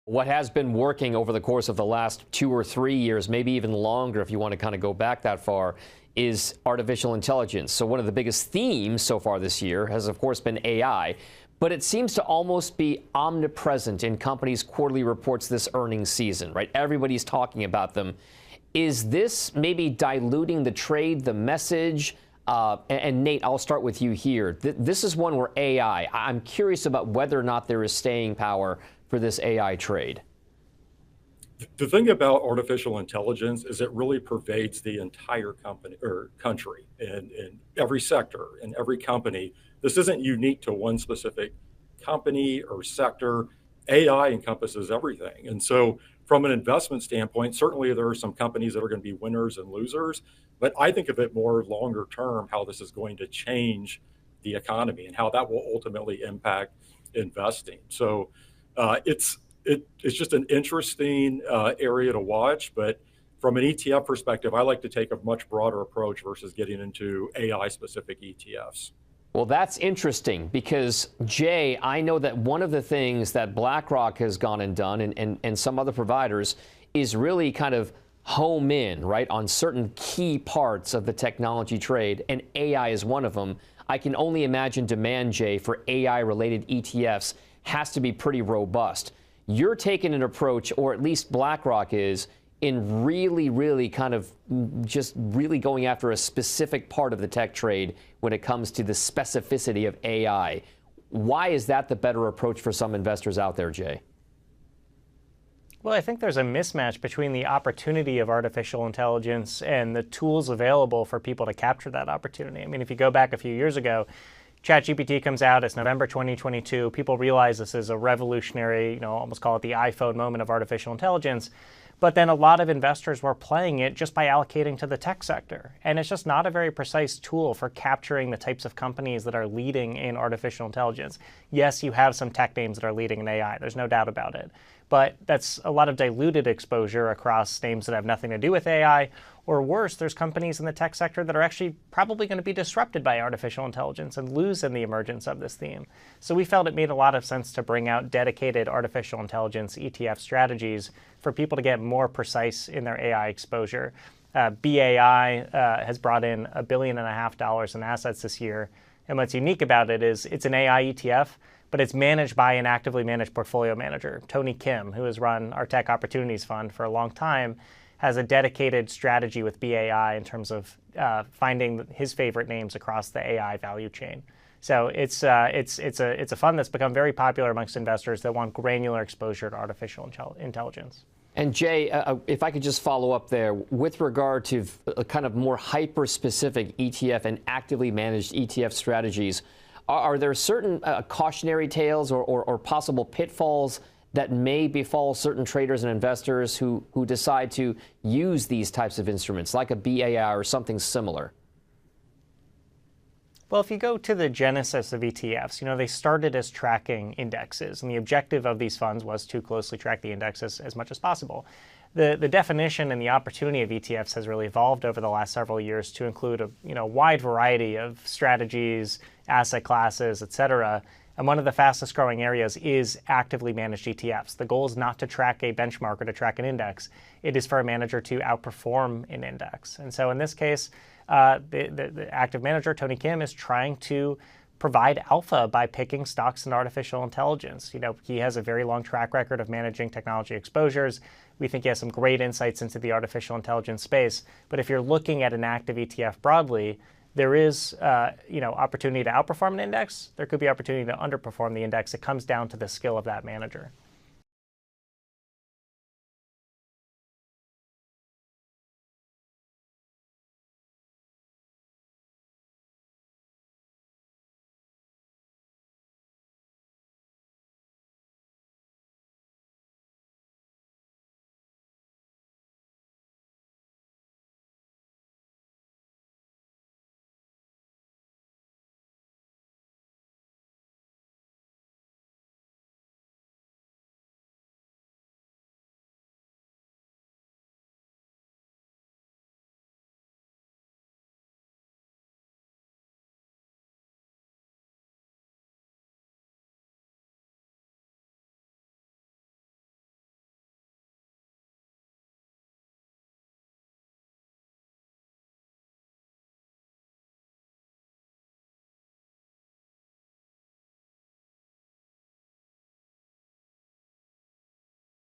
What has been working over the course of the last 2 or 3 years, maybe even longer if you want to kind of go back that far, is artificial intelligence. So one of the biggest themes so far this year has, of course, been AI. But it seems to almost be omnipresent in companies' quarterly reports this earnings season, right? Everybody's talking about them. Is this maybe diluting the trade, the message? And Nate, I'll start with you here. This is one where AI, I'm curious about whether or not there is staying power for this AI trade. The thing about artificial intelligence is it really pervades the entire company or country in every sector, in every company. This isn't unique to one specific company or sector. AI encompasses everything. And so from an investment standpoint, certainly there are some companies that are going to be winners and losers, but I think of it more longer term, how this is going to change the economy and how that will ultimately impact investing. So it's just an interesting area to watch. But from an ETF perspective, I like to take a much broader approach versus getting into AI-specific ETFs. Well, that's interesting because, Jay, I know that one of the things that BlackRock has gone and done and some other providers is really kind of home in, right, on certain key parts of the technology trade, and AI is one of them. I can only imagine demand, Jay, for AI-related ETFs has to be pretty robust. You're taking an approach, or at least BlackRock is, in really kind of just really going after a specific part of the tech trade when it comes to the specificity of AI. Why is that the better approach for some investors out there, Jay? Well, I think there's a mismatch between the opportunity of artificial intelligence and the tools available for people to capture that opportunity. I mean, if you go back a few years ago, ChatGPT comes out, it's November 2022. People realize this is a revolutionary, almost call it the iPhone moment of artificial intelligence. But then a lot of investors were playing it just by allocating to the tech sector. And it's just not a very precise tool for capturing the types of companies that are leading in artificial intelligence. Yes, you have some tech names that are leading in AI. There's no doubt about it. But that's a lot of diluted exposure across names that have nothing to do with AI. Or worse, there's companies in the tech sector that are actually probably going to be disrupted by artificial intelligence and lose in the emergence of this theme. So we felt it made a lot of sense to bring out dedicated artificial intelligence ETF strategies for people to get more precise in their AI exposure. BAI has brought in $1.5 billion in assets this year. And what's unique about it is it's an AI ETF, but it's managed by an actively managed portfolio manager. Tony Kim, who has run our Tech Opportunities Fund for a long time, has a dedicated strategy with BAI in terms of finding his favorite names across the AI value chain. So it's a fund that's become very popular amongst investors that want granular exposure to artificial intelligence. And Jay, if I could just follow up there, with regard to a kind of more hyper-specific ETF and actively managed ETF strategies, are there certain cautionary tales or possible pitfalls that may befall certain traders and investors who decide to use these types of instruments, like a BAI or something similar? Well, if you go to the genesis of ETFs, they started as tracking indexes, and the objective of these funds was to closely track the indexes as much as possible. The definition and the opportunity of ETFs has really evolved over the last several years to include a wide variety of strategies, asset classes, et cetera. And one of the fastest growing areas is actively managed ETFs. The goal is not to track a benchmark or to track an index. It is for a manager to outperform an index. And so in this case, the active manager, Tony Kim, is trying to provide alpha by picking stocks in artificial intelligence. He has a very long track record of managing technology exposures. We think he has some great insights into the artificial intelligence space. But if you're looking at an active ETF broadly, there is opportunity to outperform an index. There could be opportunity to underperform the index. It comes down to the skill of that manager.